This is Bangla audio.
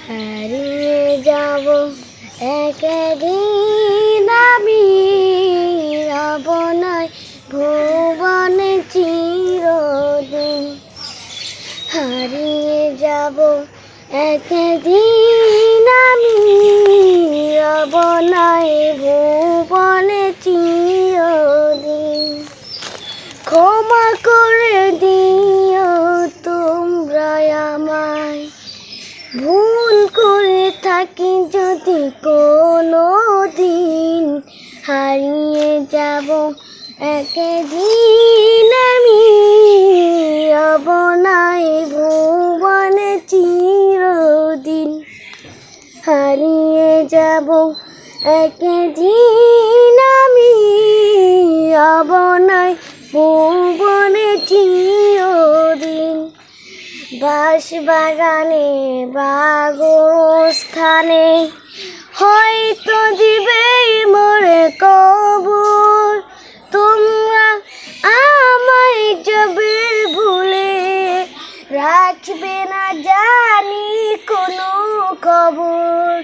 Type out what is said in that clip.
হারিয়ে যাব একদিন আমি আপনার ভুবনে চিরদিন। হারিয়ে যাব একদিন আমি আপনার ভুবনে চিরদিন। ক্ষমা করে দিও তোমরা আমায়, ভুল করে থাকি যদি কোনো দিন। হারিয়ে যাব একদিন আমি আপনার ভুবনে চিরদিন। হারিয়ে যাব একদিন আমি আপনার ভুবনে চিরদিন। বাঁশবাগানে বা গোরস্থানে হয়তো দিবে মোরে কবর। তোমরা আমায় যাবে ভুলে, রাখবে না জানি কোনো খবর।